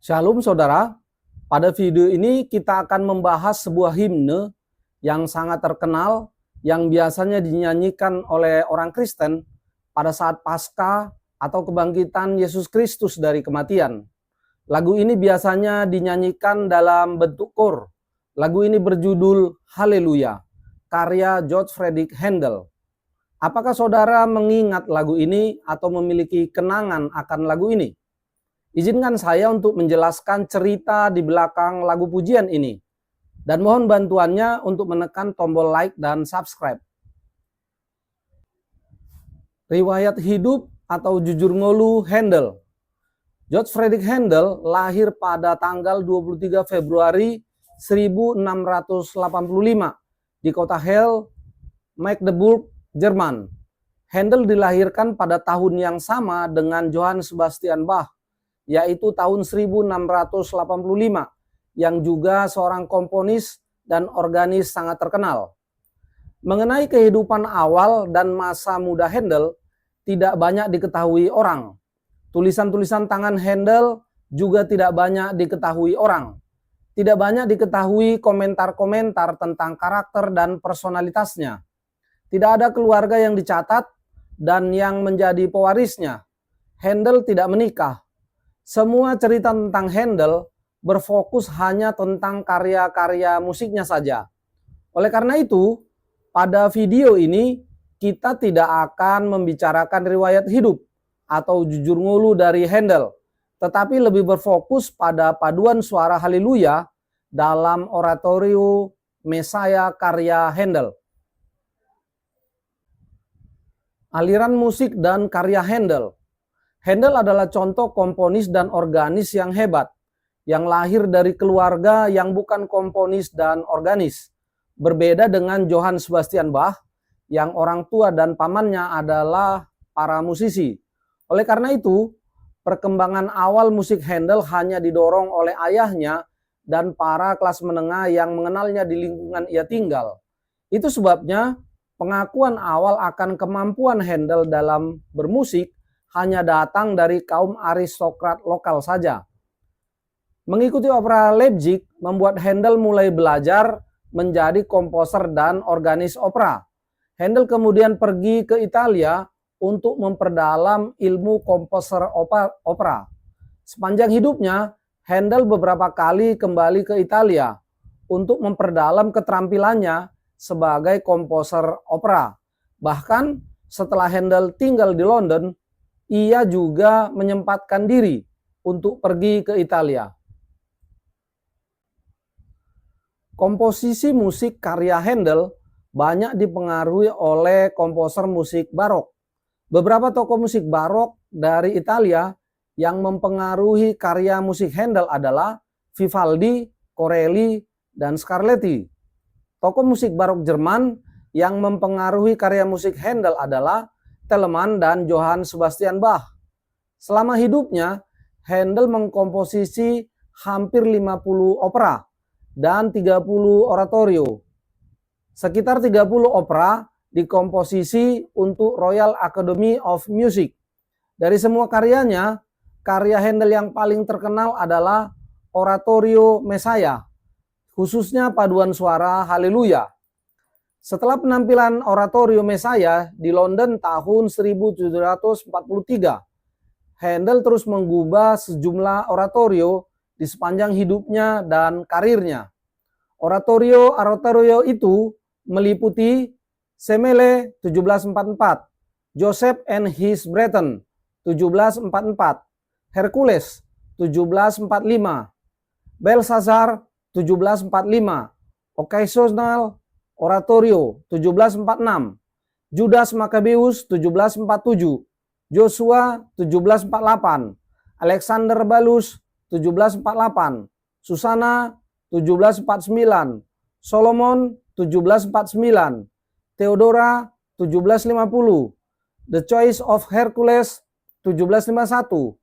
Shalom saudara, pada video ini kita akan membahas sebuah himne yang sangat terkenal yang biasanya dinyanyikan oleh orang Kristen pada saat Paskah atau kebangkitan Yesus Kristus dari kematian. Lagu ini biasanya dinyanyikan dalam bentuk kor. Lagu ini berjudul Haleluya, karya George Frederick Handel. Apakah saudara mengingat lagu ini atau memiliki kenangan akan lagu ini? Izinkan saya untuk menjelaskan cerita di belakang lagu pujian ini. Dan mohon bantuannya untuk menekan tombol like dan subscribe. Riwayat hidup atau jujur ngolu Handel. George Frederick Handel lahir pada tanggal 23 Februari 1685 di kota Halle, Magdeburg, Jerman. Handel dilahirkan pada tahun yang sama dengan Johann Sebastian Bach, yaitu tahun 1685, yang juga seorang komponis dan organis sangat terkenal. Mengenai kehidupan awal dan masa muda Handel, tidak banyak diketahui orang. Tulisan-tulisan tangan Handel juga tidak banyak diketahui orang. Tidak banyak diketahui komentar-komentar tentang karakter dan personalitasnya. Tidak ada keluarga yang dicatat dan yang menjadi pewarisnya. Handel tidak menikah. Semua cerita tentang Handel berfokus hanya tentang karya-karya musiknya saja. Oleh karena itu, pada video ini kita tidak akan membicarakan riwayat hidup atau jujur ngulu dari Handel, tetapi lebih berfokus pada paduan suara haleluya dalam oratorio Mesaya karya Handel. Aliran musik dan karya Handel. Handel adalah contoh komponis dan organis yang hebat, yang lahir dari keluarga yang bukan komponis dan organis. Berbeda dengan Johann Sebastian Bach, yang orang tua dan pamannya adalah para musisi. Oleh karena itu, perkembangan awal musik Handel hanya didorong oleh ayahnya dan para kelas menengah yang mengenalnya di lingkungan ia tinggal. Itu sebabnya pengakuan awal akan kemampuan Handel dalam bermusik hanya datang dari kaum aristokrat lokal saja. Mengikuti opera Leipzig membuat Handel mulai belajar menjadi komposer dan organis opera. Handel kemudian pergi ke Italia untuk memperdalam ilmu komposer opera. Sepanjang hidupnya, Handel beberapa kali kembali ke Italia untuk memperdalam keterampilannya sebagai komposer opera. Bahkan setelah Handel tinggal di London, ia juga menyempatkan diri untuk pergi ke Italia. Komposisi musik karya Handel banyak dipengaruhi oleh komposer musik barok. Beberapa tokoh musik barok dari Italia yang mempengaruhi karya musik Handel adalah Vivaldi, Corelli, dan Scarlatti. Tokoh musik barok Jerman yang mempengaruhi karya musik Handel adalah Telemann dan Johann Sebastian Bach. Selama hidupnya, Handel mengkomposisi hampir 50 opera dan 30 oratorio. Sekitar 30 opera dikomposisi untuk Royal Academy of Music. Dari semua karyanya, karya Handel yang paling terkenal adalah oratorio Mesaya, khususnya paduan suara Haleluya. Setelah penampilan oratorio Mesaya di London tahun 1743, Handel terus mengubah sejumlah oratorio di sepanjang hidupnya dan karirnya. Oratorio itu meliputi Semele 1744, Joseph and His Brethren 1744, Hercules 1745, Belshazzar 1745, Occasional Oratorio 1746, Judas Maccabeus 1747, Joshua 1748, Alexander Balus 1748, Susana 1749, Solomon 1749, Theodora 1750, The Choice of Hercules 1751,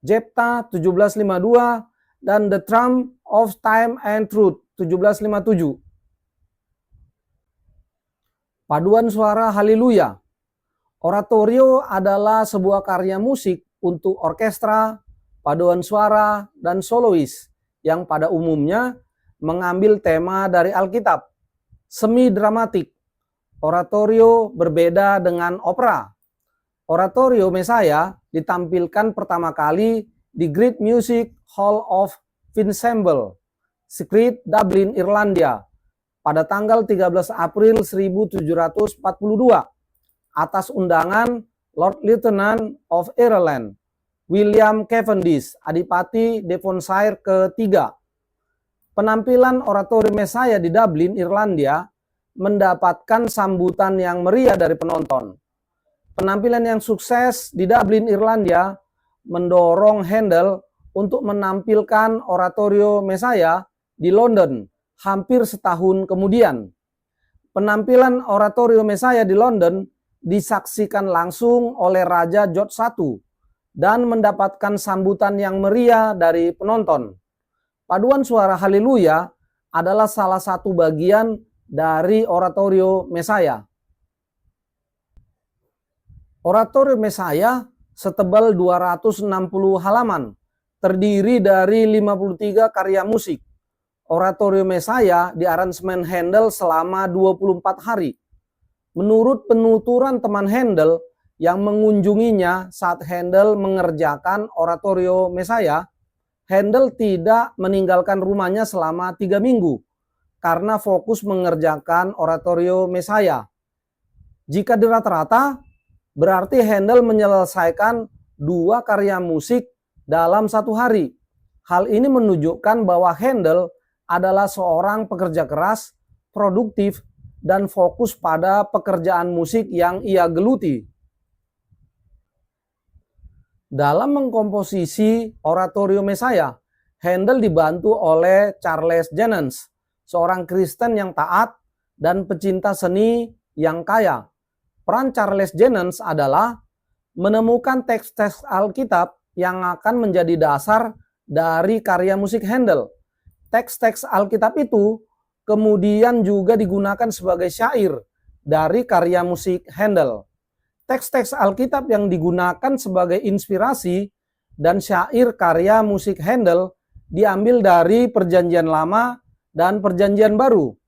Jephthah 1752, dan The Trump of Time and Truth 1757. Paduan suara Haleluya. Oratorio adalah sebuah karya musik untuk orkestra, paduan suara, dan solois yang pada umumnya mengambil tema dari Alkitab. Semi dramatik, oratorio berbeda dengan opera. Oratorio Mesaya ditampilkan pertama kali di Great Music Hall of Ensemble, Secret, Dublin, Irlandia, pada tanggal 13 April 1742 atas undangan Lord Lieutenant of Ireland, William Cavendish, Adipati Devonshire ketiga. Penampilan oratorio Mesaya di Dublin, Irlandia mendapatkan sambutan yang meriah dari penonton. Penampilan yang sukses di Dublin, Irlandia mendorong Handel untuk menampilkan oratorio Mesaya di London hampir setahun kemudian. Penampilan oratorio Mesaya di London disaksikan langsung oleh Raja George I dan mendapatkan sambutan yang meriah dari penonton. Paduan suara Haleluya adalah salah satu bagian dari oratorio Mesaya. Oratorio Mesaya setebal 260 halaman, terdiri dari 53 karya musik. Oratorio Mesaya diaransemen Handel selama 24 hari. Menurut penuturan teman Handel yang mengunjunginya saat Handel mengerjakan oratorio Mesaya, Handel tidak meninggalkan rumahnya selama 3 minggu karena fokus mengerjakan oratorio Mesaya. Jika dirata-rata, berarti Handel menyelesaikan 2 karya musik dalam 1 hari. Hal ini menunjukkan bahwa Handel adalah seorang pekerja keras, produktif, dan fokus pada pekerjaan musik yang ia geluti. Dalam mengkomposisi oratorio Mesaya, Handel dibantu oleh Charles Jennens, seorang Kristen yang taat dan pecinta seni yang kaya. Peran Charles Jennens adalah menemukan teks-teks Alkitab yang akan menjadi dasar dari karya musik Handel. Teks-teks Alkitab itu kemudian juga digunakan sebagai syair dari karya musik Handel. Teks-teks Alkitab yang digunakan sebagai inspirasi dan syair karya musik Handel diambil dari Perjanjian Lama dan Perjanjian Baru.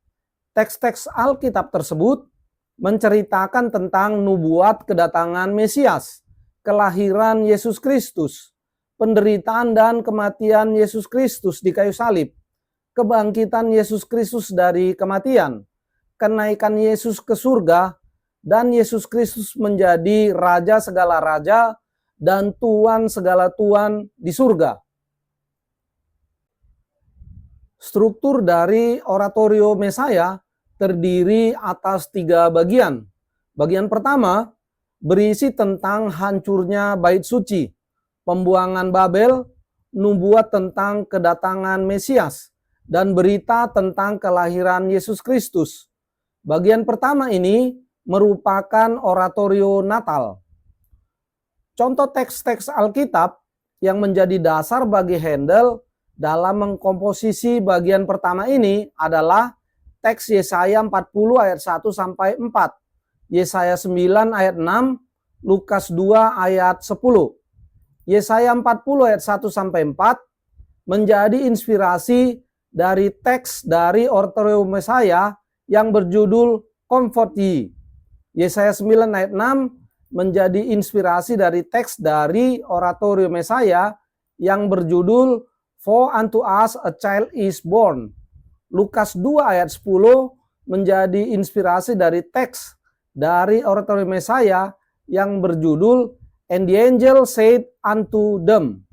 Teks-teks Alkitab tersebut menceritakan tentang nubuat kedatangan Mesias, kelahiran Yesus Kristus, penderitaan dan kematian Yesus Kristus di kayu salib, kebangkitan Yesus Kristus dari kematian, kenaikan Yesus ke surga, dan Yesus Kristus menjadi Raja segala raja dan Tuan segala tuan di surga. Struktur dari oratorio Mesaya terdiri atas 3 bagian. Bagian pertama berisi tentang hancurnya bait suci, pembuangan Babel, nubuat tentang kedatangan Mesias, dan berita tentang kelahiran Yesus Kristus. Bagian pertama ini merupakan oratorio Natal. Contoh teks-teks Alkitab yang menjadi dasar bagi Handel dalam mengkomposisi bagian pertama ini adalah teks Yesaya 40 ayat 1 sampai 4, Yesaya 9 ayat 6, Lukas 2 ayat 10. Yesaya 40 ayat 1 sampai 4 menjadi inspirasi dari teks dari oratorio Mesaya yang berjudul Comfort Ye. Yesaya 9 ayat 6 menjadi inspirasi dari teks dari oratorio Mesaya yang berjudul For unto us a child is born. Lukas 2 ayat 10 menjadi inspirasi dari teks dari oratorio Mesaya yang berjudul And the angel said unto them.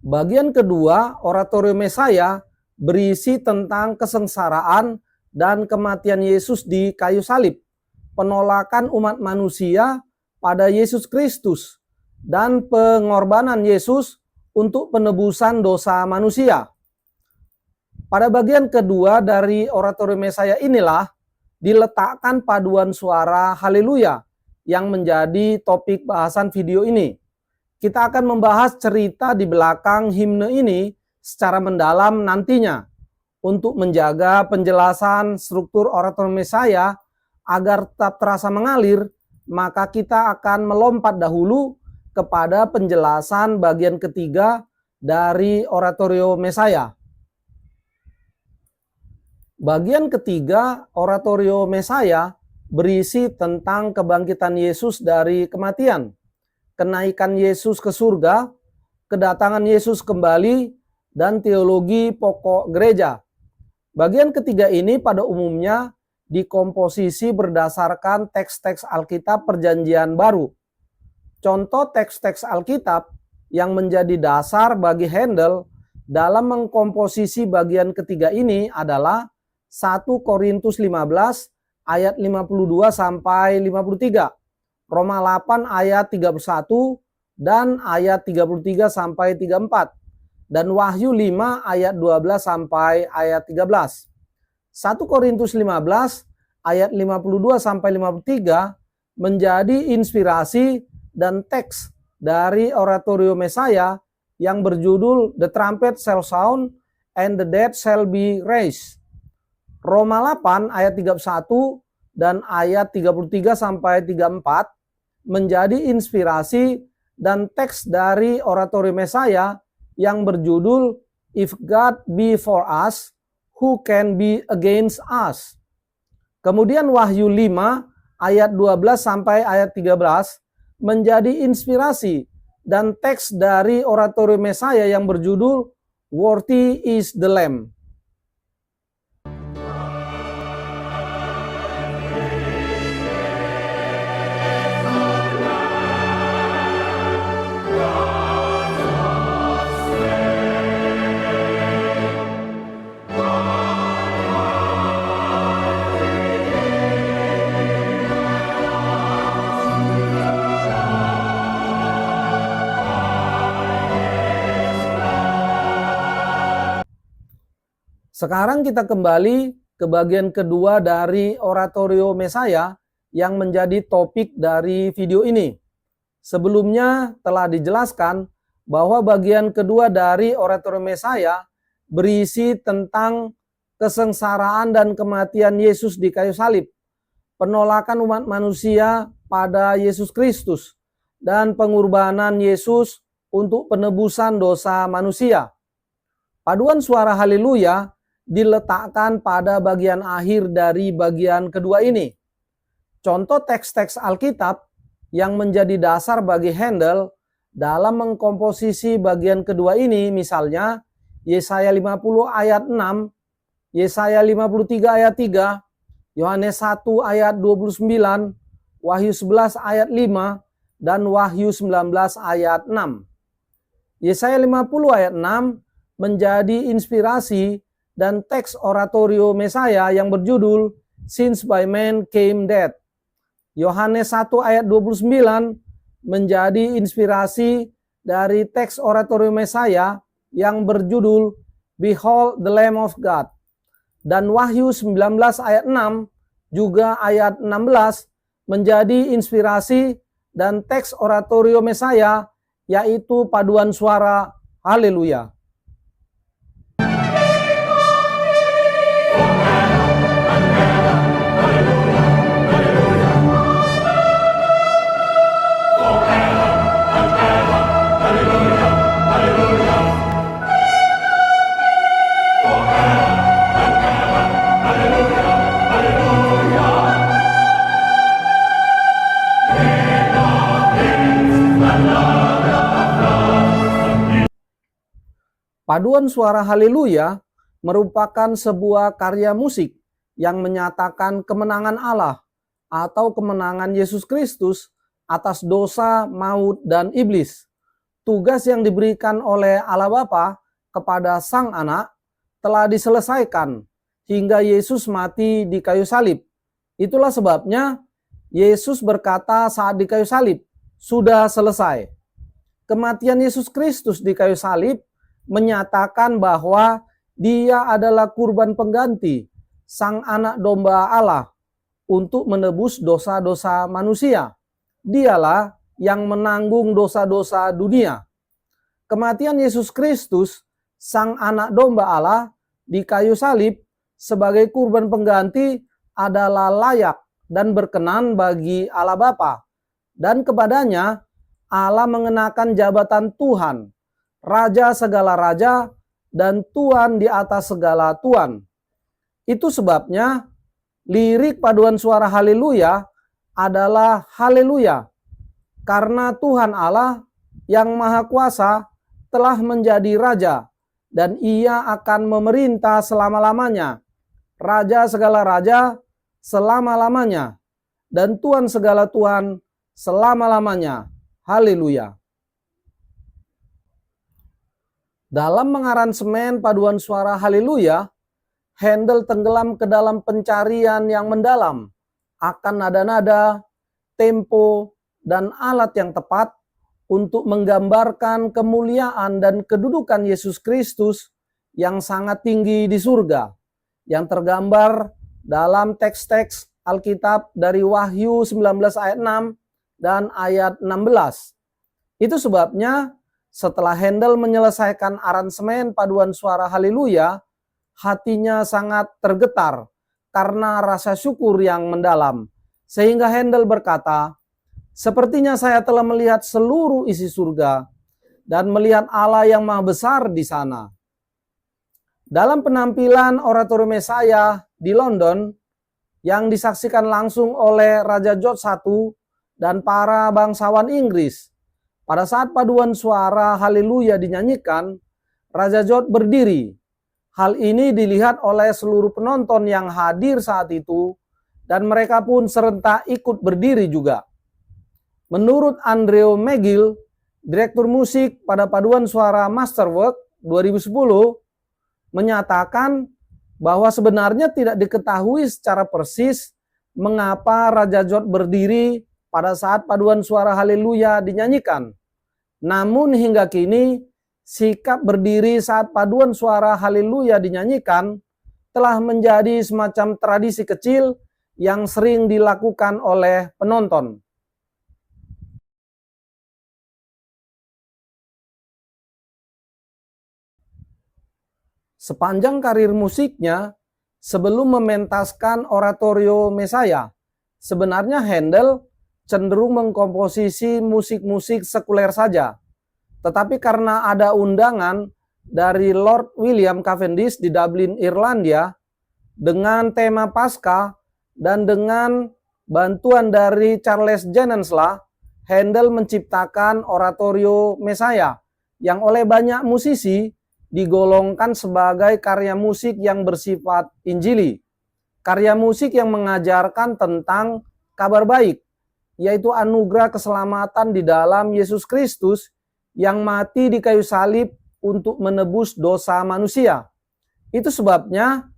Bagian kedua, oratorio Mesaya berisi tentang kesengsaraan dan kematian Yesus di kayu salib, penolakan umat manusia pada Yesus Kristus, dan pengorbanan Yesus untuk penebusan dosa manusia. Pada bagian kedua dari oratorium Mesaya inilah diletakkan paduan suara haleluya yang menjadi topik bahasan video ini. Kita akan membahas cerita di belakang himne ini secara mendalam nantinya. Untuk menjaga penjelasan struktur oratorium Mesaya agar tetap terasa mengalir, maka kita akan melompat dahulu kepada penjelasan bagian ketiga dari oratorio Mesaya. Bagian ketiga oratorio Mesaya berisi tentang kebangkitan Yesus dari kematian, kenaikan Yesus ke surga, kedatangan Yesus kembali, dan teologi pokok gereja. Bagian ketiga ini pada umumnya dikomposisi berdasarkan teks-teks Alkitab Perjanjian Baru. Contoh teks-teks Alkitab yang menjadi dasar bagi Handel dalam mengkomposisi bagian ketiga ini adalah 1 Korintus 15 ayat 52 sampai 53, Roma 8 ayat 31 dan ayat 33 sampai 34. Dan Wahyu 5 ayat 12 sampai ayat 13. 1 Korintus 15 ayat 52 sampai 53 menjadi inspirasi dan teks dari oratorio Mesaya yang berjudul The Trumpet Shall Sound and the Dead Shall be Raised. Roma 8 ayat 31 dan ayat 33 sampai 34 menjadi inspirasi dan teks dari oratorio Mesaya yang berjudul If God be for us, who can be against us? Kemudian Wahyu 5 ayat 12 sampai ayat 13 menjadi inspirasi dan teks dari oratorio Mesaya yang berjudul Worthy is the Lamb. Sekarang kita kembali ke bagian kedua dari oratorio Mesaya yang menjadi topik dari video ini. Sebelumnya telah dijelaskan bahwa bagian kedua dari oratorio Mesaya berisi tentang kesengsaraan dan kematian Yesus di kayu salib, penolakan umat manusia pada Yesus Kristus, dan pengorbanan Yesus untuk penebusan dosa manusia. Paduan suara haleluya diletakkan pada bagian akhir dari bagian kedua ini. Contoh teks-teks Alkitab yang menjadi dasar bagi Handel dalam mengkomposisi bagian kedua ini misalnya Yesaya 50 ayat 6, Yesaya 53 ayat 3, Yohanes 1 ayat 29, Wahyu 11 ayat 5, dan Wahyu 19 ayat 6. Yesaya 50 ayat 6 menjadi inspirasi dan teks oratorio Mesaya yang berjudul Since by Man Came Death. Yohanes 1 ayat 29 menjadi inspirasi dari teks oratorio Mesaya yang berjudul Behold the Lamb of God. Dan Wahyu 19 ayat 6 juga ayat 16 menjadi inspirasi dan teks oratorio Mesaya yaitu paduan suara haleluya. Paduan suara haleluya merupakan sebuah karya musik yang menyatakan kemenangan Allah atau kemenangan Yesus Kristus atas dosa, maut, dan iblis. Tugas yang diberikan oleh Allah Bapa kepada Sang Anak telah diselesaikan hingga Yesus mati di kayu salib. Itulah sebabnya Yesus berkata saat di kayu salib, "Sudah selesai." Kematian Yesus Kristus di kayu salib menyatakan bahwa Dia adalah kurban pengganti, Sang Anak Domba Allah untuk menebus dosa-dosa manusia. Dialah yang menanggung dosa-dosa dunia. Kematian Yesus Kristus, Sang Anak Domba Allah di kayu salib sebagai kurban pengganti adalah layak dan berkenan bagi Allah Bapa, dan kepadanya Allah mengenakan jabatan Tuhan, Raja segala raja, dan Tuhan di atas segala Tuhan. Itu sebabnya lirik paduan suara haleluya adalah haleluya, karena Tuhan Allah yang Maha Kuasa telah menjadi Raja, dan Ia akan memerintah selama-lamanya, Raja segala raja selama-lamanya, dan Tuhan segala Tuhan selama-lamanya. Haleluya. Dalam mengaransemen paduan suara haleluya, Handel tenggelam ke dalam pencarian yang mendalam akan nada-nada, tempo, dan alat yang tepat untuk menggambarkan kemuliaan dan kedudukan Yesus Kristus yang sangat tinggi di surga, yang tergambar dalam teks-teks Alkitab dari Wahyu 19 ayat 6 dan ayat 16. Itu sebabnya setelah Handel menyelesaikan aransemen paduan suara haleluya, hatinya sangat tergetar karena rasa syukur yang mendalam. Sehingga Handel berkata, "Sepertinya saya telah melihat seluruh isi surga dan melihat Allah yang maha besar di sana." Dalam penampilan oratorium Mesaya di London yang disaksikan langsung oleh Raja George I dan para bangsawan Inggris, pada saat paduan suara haleluya dinyanyikan, Raja George berdiri. Hal ini dilihat oleh seluruh penonton yang hadir saat itu, dan mereka pun serentak ikut berdiri juga. Menurut Andrew McGill, direktur musik pada paduan suara Masterwork 2010, menyatakan bahwa sebenarnya tidak diketahui secara persis mengapa Raja George berdiri pada saat paduan suara haleluya dinyanyikan. Namun hingga kini, sikap berdiri saat paduan suara haleluya dinyanyikan telah menjadi semacam tradisi kecil yang sering dilakukan oleh penonton. Sepanjang karir musiknya, sebelum mementaskan oratorio Mesaya, sebenarnya Handel cenderung mengkomposisi musik-musik sekuler saja. Tetapi karena ada undangan dari Lord William Cavendish di Dublin, Irlandia, dengan tema Paskah dan dengan bantuan dari Charles Janensla, Handel menciptakan oratorio Mesaya yang oleh banyak musisi digolongkan sebagai karya musik yang bersifat Injili. Karya musik yang mengajarkan tentang kabar baik, yaitu anugerah keselamatan di dalam Yesus Kristus yang mati di kayu salib untuk menebus dosa manusia. Itu sebabnya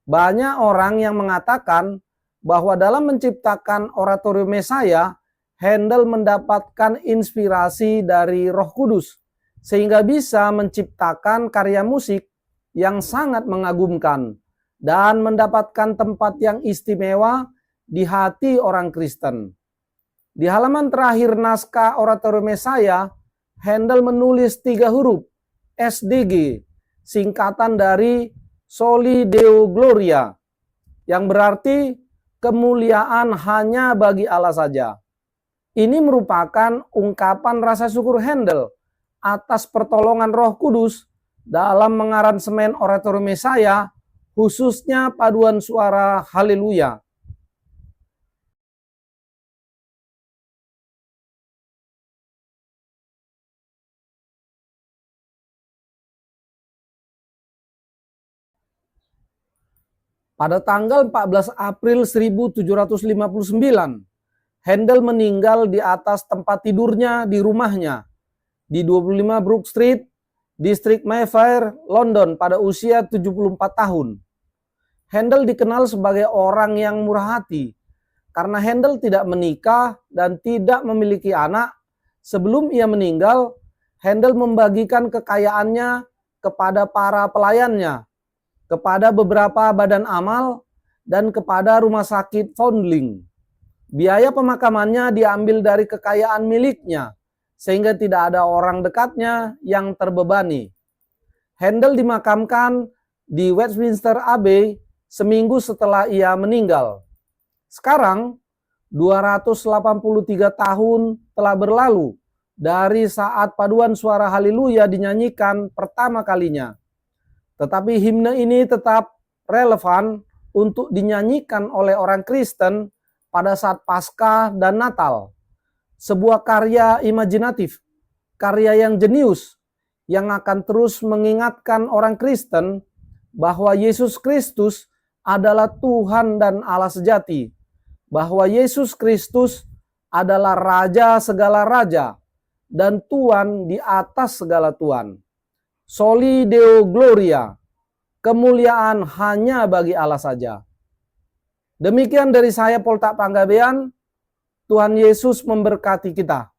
banyak orang yang mengatakan bahwa dalam menciptakan oratorium Mesaya, Handel mendapatkan inspirasi dari Roh Kudus, sehingga bisa menciptakan karya musik yang sangat mengagumkan dan mendapatkan tempat yang istimewa di hati orang Kristen. Di halaman terakhir naskah oratorium Mesaya, Handel menulis 3 huruf SDG, singkatan dari Soli Deo Gloria, yang berarti kemuliaan hanya bagi Allah saja. Ini merupakan ungkapan rasa syukur Handel atas pertolongan Roh Kudus dalam mengaransemen oratorium Mesaya, khususnya paduan suara haleluya. Pada tanggal 14 April 1759, Handel meninggal di atas tempat tidurnya di rumahnya di 25 Brook Street, distrik Mayfair, London pada usia 74 tahun. Handel dikenal sebagai orang yang murah hati karena Handel tidak menikah dan tidak memiliki anak. Sebelum ia meninggal, Handel membagikan kekayaannya kepada para pelayannya, kepada beberapa badan amal, dan kepada rumah sakit Foundling. Biaya pemakamannya diambil dari kekayaan miliknya, sehingga tidak ada orang dekatnya yang terbebani. Handel dimakamkan di Westminster Abbey seminggu setelah ia meninggal. Sekarang, 283 tahun telah berlalu dari saat paduan suara haleluya dinyanyikan pertama kalinya. Tetapi himne ini tetap relevan untuk dinyanyikan oleh orang Kristen pada saat Paskah dan Natal. Sebuah karya imajinatif, karya yang jenius, yang akan terus mengingatkan orang Kristen bahwa Yesus Kristus adalah Tuhan dan Allah sejati, bahwa Yesus Kristus adalah Raja segala raja dan Tuhan di atas segala Tuhan. Soli Deo Gloria, kemuliaan hanya bagi Allah saja. Demikian dari saya, Poltak Panggabean. Tuhan Yesus memberkati kita.